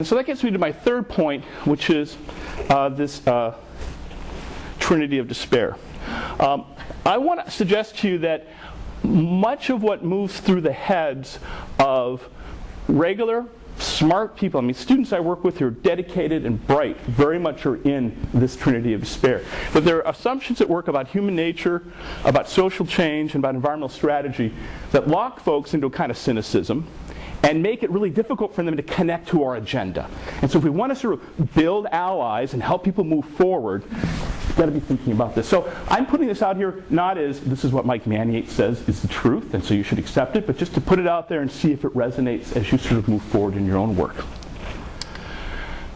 And so that gets me to my third point, which is this Trinity of despair. I want to suggest to you that much of what moves through the heads of regular, smart people, I mean, students I work with who are dedicated and bright, very much are in this Trinity of despair. But there are assumptions at work about human nature, about social change, and about environmental strategy that lock folks into a kind of cynicism and make it really difficult for them to connect to our agenda. And so if we want to sort of build allies and help people move forward, we've got to be thinking about this. So I'm putting this out here not as this is what Mike Maniates says is the truth, and so you should accept it, but just to put it out there and see if it resonates as you sort of move forward in your own work.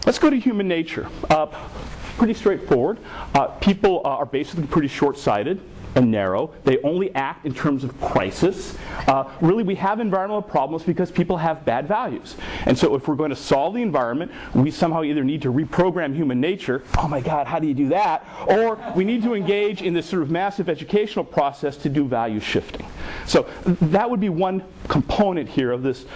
Let's go to human nature. Pretty straightforward. People are basically pretty short-sighted and narrow. They only act in terms of crisis. Really, we have environmental problems because people have bad values. And so if we're going to solve the environment, we somehow either need to reprogram human nature, oh my God, how do you do that? Or we need to engage in this sort of massive educational process to do value shifting. So that would be one component here of this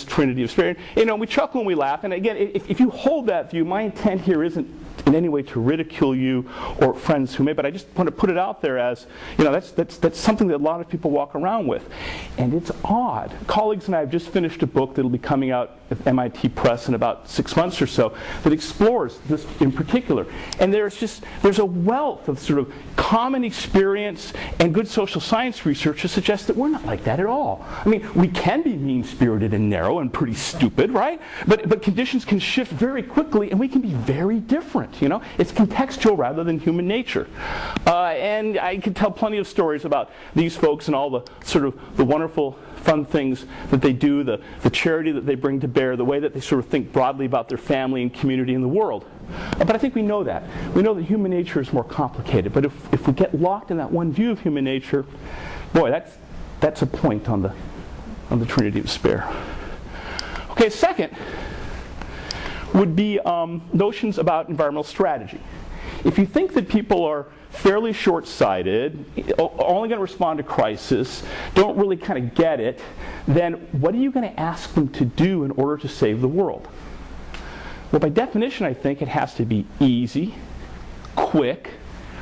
Trinity of despair. You know, we chuckle and we laugh, and again, if you hold that view, my intent here isn't in any way to ridicule you or friends who may, but I just want to put it out there as, you know, that's something that a lot of people walk around with. And it's odd. Colleagues and I have just finished a book that will be coming out at MIT Press in about 6 months or so that explores this in particular. And there's a wealth of sort of common experience and good social science research to suggest that we're not like that at all. I mean, we can be mean-spirited and narrow and pretty stupid, right? But conditions can shift very quickly and we can be very different. You know, it's contextual rather than human nature. And I could tell plenty of stories about these folks and all the sort of the wonderful, fun things that they do, the charity that they bring to bear, the way that they sort of think broadly about their family and community and the world. But I think we know that. We know that human nature is more complicated. But if we get locked in that one view of human nature, boy, that's a point on the Trinity of despair. Okay, second would be notions about environmental strategy. If you think that people are fairly short-sighted, only going to respond to crisis, don't really kind of get it, then what are you going to ask them to do in order to save the world? Well, by definition, I think it has to be easy, quick,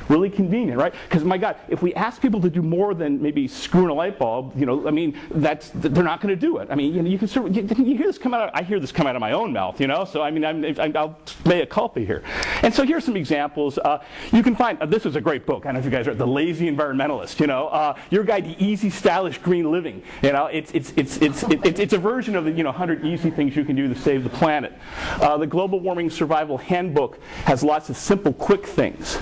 really convenient, right? Because my God, if we ask people to do more than maybe screwing a light bulb, you know, I mean, they're not going to do it. I mean, you know, you can sort of, you hear this come out. I hear this come out of my own mouth, you know. So I mean, I'll mea culpa here. And so here's some examples. You can find this is a great book. I don't know if you guys read The Lazy Environmentalist. You know, Your Guide to Easy, Stylish Green Living. You know, it's a version of the 100 easy things you can do to save the planet. The Global Warming Survival Handbook has lots of simple, quick things.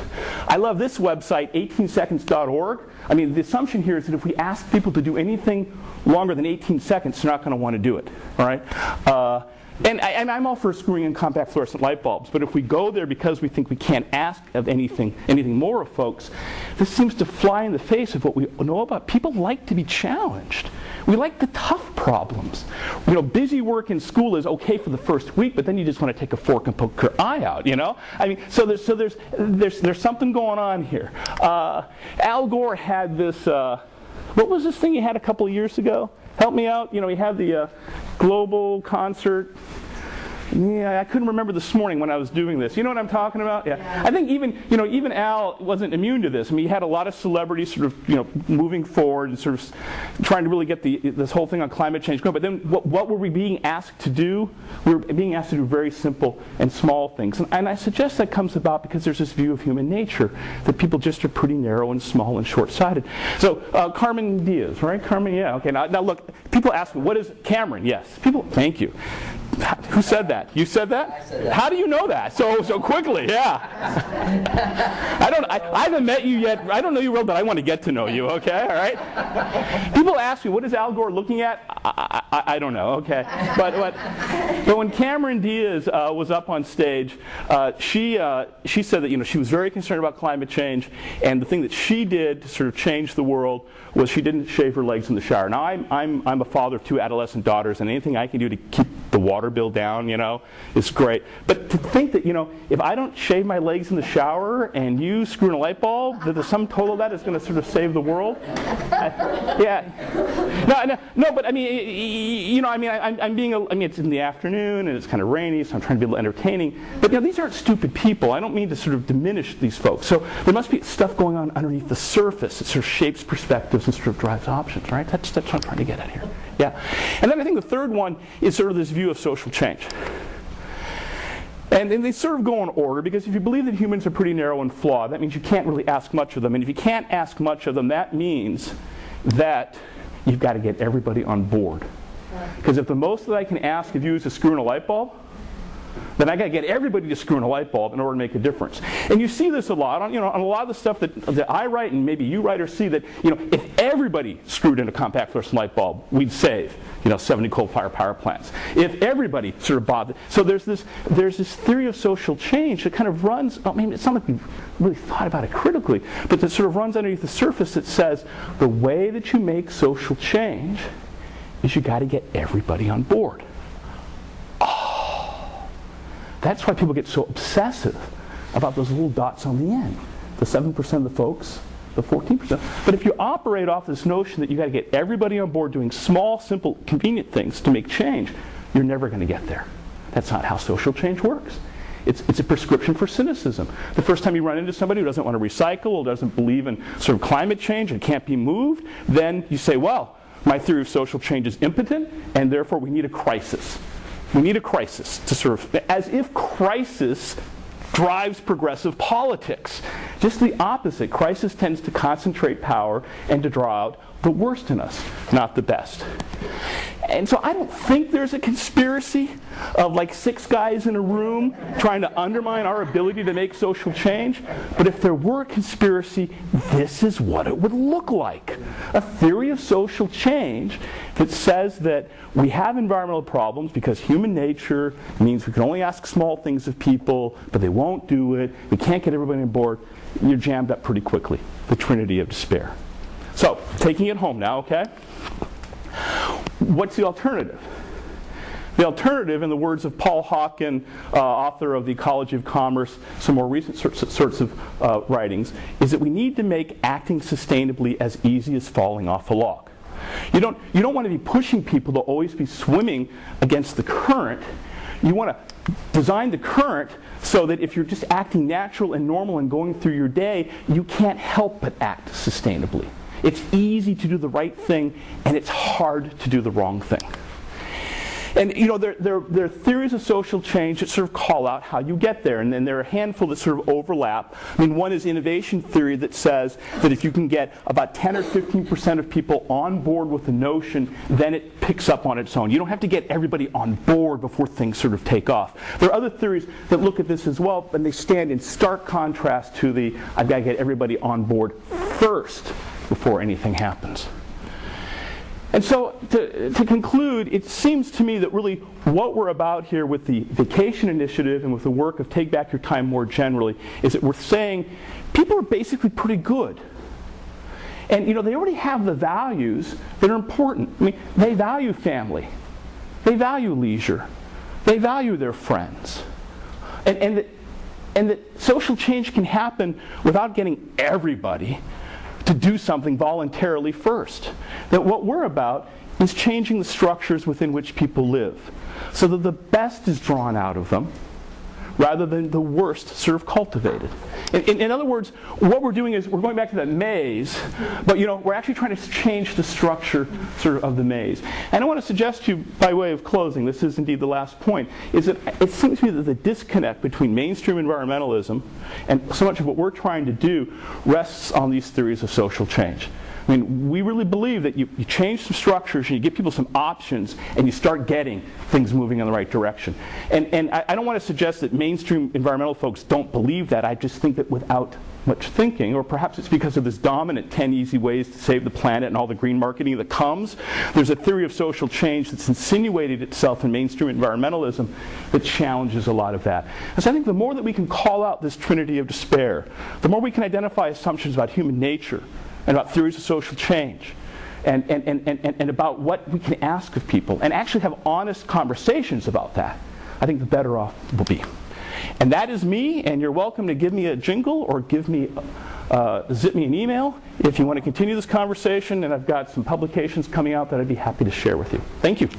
I love this website, 18seconds.org. I mean, the assumption here is that if we ask people to do anything longer than 18 seconds, they're not going to want to do it. All right? And I'm all for screwing in compact fluorescent light bulbs, but if we go there because we think we can't ask of anything more of folks, this seems to fly in the face of what we know about. People like to be challenged. We like the tough problems. You know, busy work in school is okay for the first week, but then you just want to take a fork and poke your eye out. You know, I mean, so there's something going on here. Al Gore had this. What was this thing he had a couple of years ago? Help me out. You know, he had the global concert. Yeah, I couldn't remember this morning when I was doing this. You know what I'm talking about? Yeah. I think even Al wasn't immune to this. I mean, he had a lot of celebrities sort of, moving forward and sort of trying to really get this whole thing on climate change going. But then what were we being asked to do? We were being asked to do very simple and small things. And I suggest that comes about because there's this view of human nature that people just are pretty narrow and small and short-sighted. So Carmen Diaz, right? Carmen, yeah. Okay. Now look, people ask me, what is Cameron? Yes. People, thank you. Who said that? You said that? I said that. How do you know that so quickly? Yeah. I haven't met you yet. I don't know you well, but I want to get to know you. Okay, all right. People ask me, what is Al Gore looking at? I don't know. Okay, but when Cameron Diaz was up on stage, she said that she was very concerned about climate change, and the thing that she did to sort of change the world was she didn't shave her legs in the shower. Now I'm a father of 2 adolescent daughters, and anything I can do to keep the water water bill down, is great. But to think that, if I don't shave my legs in the shower and you screw in a light bulb, that the sum total of that is going to sort of save the world. No, but I mean, it's in the afternoon and it's kind of rainy, so I'm trying to be a little entertaining. But these aren't stupid people. I don't mean to sort of diminish these folks. So there must be stuff going on underneath the surface that sort of shapes perspectives and sort of drives options, right? That's what I'm trying to get at here. Yeah. And then I think the third one is sort of this view of social change. And they sort of go in order, because if you believe that humans are pretty narrow and flawed, that means you can't really ask much of them. And if you can't ask much of them, that means that you've got to get everybody on board. Because if the most that I can ask of you is to screw in a light bulb, then I got to get everybody to screw in a light bulb in order to make a difference. And you see this a lot on a lot of the stuff that I write, and maybe you write or see, that if everybody screwed in a compact fluorescent light bulb, we'd save 70 coal-fired power plants. If everybody sort of bothered, so there's this theory of social change that kind of runs. I mean, it's not like we've really thought about it critically, but that sort of runs underneath the surface that says the way that you make social change is you got to get everybody on board. That's why people get so obsessive about those little dots on the end. The 7% of the folks, the 14%. But if you operate off this notion that you've got to get everybody on board doing small, simple, convenient things to make change, you're never going to get there. That's not how social change works. It's a prescription for cynicism. The first time you run into somebody who doesn't want to recycle or doesn't believe in sort of climate change and can't be moved, then you say, well, my theory of social change is impotent, and therefore we need a crisis. We need a crisis to sort of, as if crisis drives progressive politics. Just the opposite. Crisis tends to concentrate power and to draw out the worst in us, not the best. And so I don't think there's a conspiracy of like 6 guys in a room trying to undermine our ability to make social change. But if there were a conspiracy, this is what it would look like. A theory of social change that says that we have environmental problems because human nature means we can only ask small things of people, but they won't do it. We can't get everybody on board. You're jammed up pretty quickly. The Trinity of despair. So, taking it home now, okay? What's the alternative? The alternative, in the words of Paul Hawken, author of The Ecology of Commerce, some more recent sorts of writings, is that we need to make acting sustainably as easy as falling off a log. You don't want to be pushing people to always be swimming against the current. You want to design the current so that if you're just acting natural and normal and going through your day, you can't help but act sustainably. It's easy to do the right thing, and it's hard to do the wrong thing. And there are theories of social change that sort of call out how you get there, and then there are a handful that sort of overlap. I mean, one is innovation theory that says that if you can get about 10 or 15% of people on board with the notion, then it picks up on its own. You don't have to get everybody on board before things sort of take off. There are other theories that look at this as well, and they stand in stark contrast to the I've got to get everybody on board first before anything happens. And so, to conclude, it seems to me that really what we're about here with the Vacation Initiative and with the work of Take Back Your Time more generally is that we're saying people are basically pretty good. And they already have the values that are important. I mean, they value family. They value leisure. They value their friends. And that social change can happen without getting everybody to do something voluntarily first. That what we're about is changing the structures within which people live so that the best is drawn out of them rather than the worst sort of cultivated. In other words, what we're doing is we're going back to that maze, but we're actually trying to change the structure sort of the maze. And I want to suggest to you, by way of closing, this is indeed the last point, is that it seems to me that the disconnect between mainstream environmentalism and so much of what we're trying to do rests on these theories of social change. I mean, we really believe that you change some structures and you give people some options and you start getting things moving in the right direction. And I don't want to suggest that mainstream environmental folks don't believe that. I just think that without much thinking, or perhaps it's because of this dominant 10 easy ways to save the planet and all the green marketing that comes, there's a theory of social change that's insinuated itself in mainstream environmentalism that challenges a lot of that. And so I think the more that we can call out this trinity of despair, the more we can identify assumptions about human nature and about theories of social change, and about what we can ask of people, and actually have honest conversations about that, I think the better off we'll be. And that is me, and you're welcome to give me a jingle or zip me an email if you want to continue this conversation, and I've got some publications coming out that I'd be happy to share with you. Thank you.